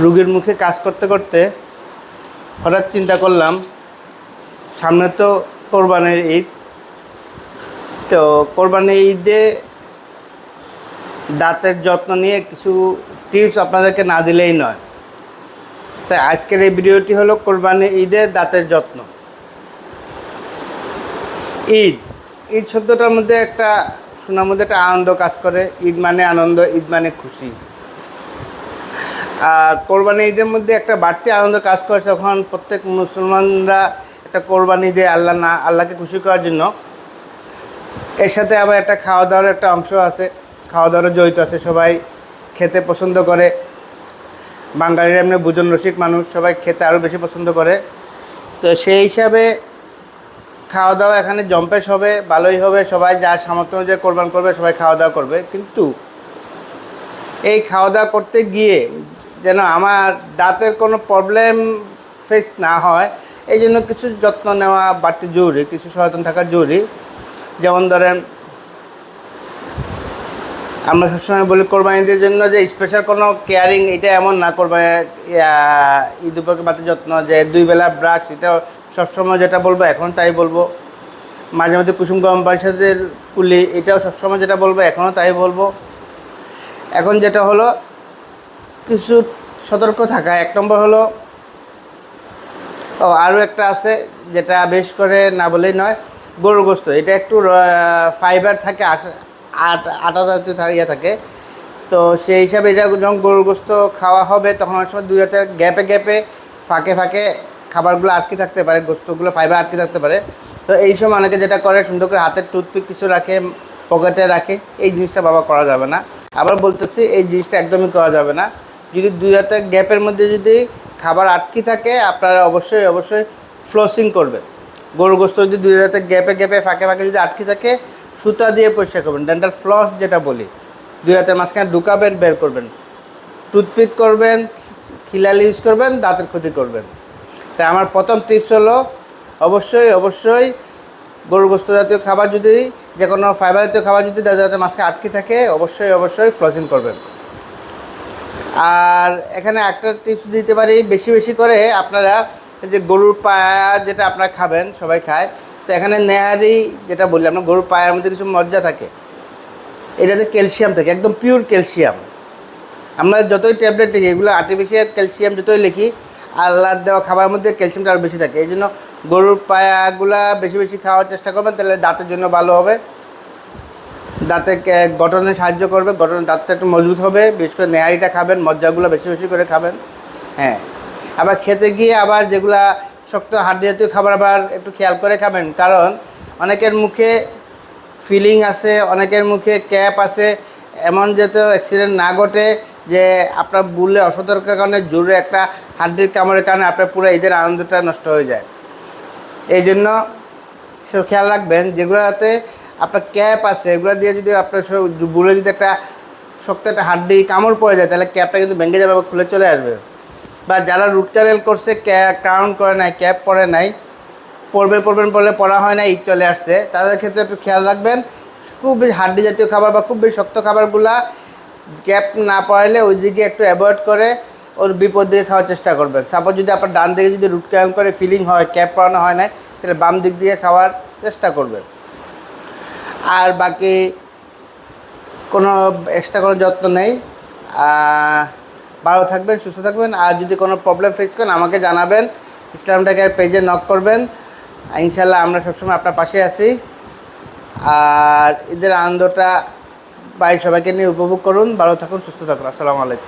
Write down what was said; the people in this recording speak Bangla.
রোগীর মুখে কাজ করতে করতে হঠাৎ চিন্তা করলাম, সামনে তো কোরবানির ঈদ। তো কোরবানির ঈদে দাঁতের যত্ন নিয়ে কিছু টিপস আপনাদেরকে না দিলেই নয়। তাই আজকের এই ভিডিওটি হলো কোরবানির ঈদে দাঁতের যত্ন। ঈদ ঈদ শব্দটার মধ্যে একটা শোনার মধ্যে একটা আনন্দ কাজ করে। ঈদ মানে আনন্দ, ঈদ মানে খুশি। আর কোরবানি ঈদের মধ্যে একটা বাড়তি আনন্দ কাজ করে যখন প্রত্যেক মুসলমানরা একটা কোরবানি দিয়ে আল্লাহকে খুশি করার জন্য। এর সাথে আবার একটা খাওয়া দাওয়ার একটা অংশ আছে, খাওয়া দাওয়ারও জড়িত আছে। সবাই খেতে পছন্দ করে। বাঙালিরা এমনি ভোজন রসিক মানুষ, সবাই খেতে আরও বেশি পছন্দ করে। তো সেই হিসাবে খাওয়া দাওয়া এখানে জম্পেশ হবে, ভালোই হবে। সবাই যার সামর্থ্য অনুযায়ী কোরবান করবে, সবাই খাওয়া দাওয়া করবে। কিন্তু এই খাওয়া দাওয়া করতে গিয়ে যেন আমার দাঁতের কোনো প্রবলেম ফেস না হয়, এই জন্য কিছু যত্ন নেওয়া বাড়তি জরুরি, কিছু সচেতন থাকা জরুরি। যেমন ধরেন, আমরা সবসময় বলি কোরবানিদের জন্য যে স্পেশাল কোনো কেয়ারিং, এটা এমন না। ঈদ উপলক্ষে বাড়তি যত্ন যে 2 বেলা ব্রাশ, এটা সবসময় যেটা বলবো এখন তাই বলবো। মাঝে মধ্যে কুসুম গরম পানির সাথে কুলি, এটাও সবসময় যেটা বলবো এখনও তাই বলবো। এখন যেটা হলো কিছু সতর্ক থাকা। 1 নম্বর হলো, আরও একটা আছে যেটা বেশ করে না বলেই নয়, গরুর গোস্ত। এটা একটু ফাইবার থাকে, আটা জাতীয় থাকে। তো সেই হিসাবে এটা যখন গরুর গোস্ত খাওয়া হবে তখন অনেক সময় 2 হাতে গ্যাপে ফাঁকে খাবারগুলো আটকে থাকতে পারে, গোস্তগুলো ফাইবার আটকে থাকতে পারে। তো এই সময় অনেকে যেটা করে, সুন্দর করে হাতের টুথপিক কিছু রাখে, পকেটে রাখে। এই জিনিসটা বাবা করা যাবে না। আবার বলতেছি, এই জিনিসটা একদমই করা যাবে না। যদি 2 হাতে গ্যাপের মধ্যে যদি খাবার আটকে থাকে, আপনারা অবশ্যই ফ্লসিং করবেন। গরুর গোস্ত যদি 2 হাতে গ্যাপে ফাঁকে যদি আটকে থাকে, সুতা দিয়ে পরিষ্কার করবেন। ডেন্টাল ফ্লস যেটা বলি, 2 হাতের মাঝখানে ঢুকাবেন, বের করবেন। টুথপিক করবেন, খিলালি ইউজ করবেন, দাঁতের ক্ষতি করবেন। তাই আমার প্রথম টিপস হলো, অবশ্যই গরুর গোস্ত জাতীয় খাবার যদি, যে কোনো ফাইবার জাতীয় খাবার যদি দাঁতের মাঝখানে আটকে থাকে, অবশ্যই ফ্লসিং করবেন। আর এখানে একটা টিপস দিতে পারি, বেশি করে আপনারা যে গরুর পায়া যেটা আপনারা খাবেন, সবাই খায়, তো এখানে নেহারি যেটা বললি, আমরা গরুর পায়ের মধ্যে কিছু মজ্জা থাকে, এটাতে ক্যালসিয়াম থাকে, একদম পিওর ক্যালসিয়াম। আমরা যতই ট্যাবলেট লিখি, এগুলো আর্টিফিশিয়াল ক্যালসিয়াম যতই লিখি, আল্লাহর দেওয়া খাবারের মধ্যে ক্যালসিয়ামটা আরও বেশি থাকে। এই জন্য গরুর পায়াগুলা বেশি খাওয়ার চেষ্টা করবেন, তাহলে দাঁতের জন্য ভালো হবে। দাঁতে গঠনে সাহায্য করবে, দাঁতটা একটু মজবুত হবে। বিশেষ করে নেহারিটা খাবেন, মজ্জাগুলো বেশি করে খাবেন। হ্যাঁ, আবার খেতে গিয়ে আবার যেগুলা শক্ত হাড় জাতীয় খাবার আবার একটু খেয়াল করে খাবেন। কারণ অনেকের মুখে ফিলিং আছে, অনেকের মুখে ক্যাপ আছে। এমন যাতে অ্যাক্সিডেন্ট না ঘটে যে আপনার বুলে অসতর্কের কারণে জোরে একটা হাড্ডির কামড়ের কারণে আপনার পুরো ঈদের আনন্দটা নষ্ট হয়ে যায়। এই জন্য সব খেয়াল রাখবেন, যেগুলোতে আপনার ক্যাপ আছে, এগুলো দিয়ে যদি আপনার বুলে যদি একটা শক্ত একটা হাড্ডি কামড় পড়ে যায়, তাহলে ক্যাপটা কিন্তু ভেঙে যাবে বা খুলে চলে আসবে। বা যারা রুট ক্যানেল করছে, ক্রাউন করে নাই, ক্যাপ পরে নাই, পড়বেন বলে পড়া হয় না, ঈদ চলে আসছে, তাদের ক্ষেত্রে একটু খেয়াল রাখবেন। খুব বেশি হাড্ডি জাতীয় খাবার বা খুব বেশি শক্ত খাবারগুলা ক্যাপ না পরাইলে ওই দিকে একটু অ্যাভয়েড করে ওর বিপদ দিকে খাওয়ার চেষ্টা করবেন। সাপোজ যদি আপনার ডান দিকে যদি রুট ক্যানেল করে ফিলিং হয়, ক্যাপ পরানো হয় না, তাহলে বাম দিক দিয়ে খাওয়ার চেষ্টা করবেন। আর বাকি কোনো এক্সট্রা কোনো যত্ন নেই। ভালো থাকবেন, সুস্থ থাকবেন। আর যদি কোনো প্রবলেম ফেস করেন আমাকে জানাবেন, ইসলাম টেকের পেজে নক করবেন। ইনশাল্লাহ আমরা সবসময় আপনার পাশে আছি। আর ঈদের আনন্দটা বাড়ির সবাইকে নিয়ে উপভোগ করুন। ভালো থাকুন, সুস্থ থাকুন। আসসালামু আলাইকুম।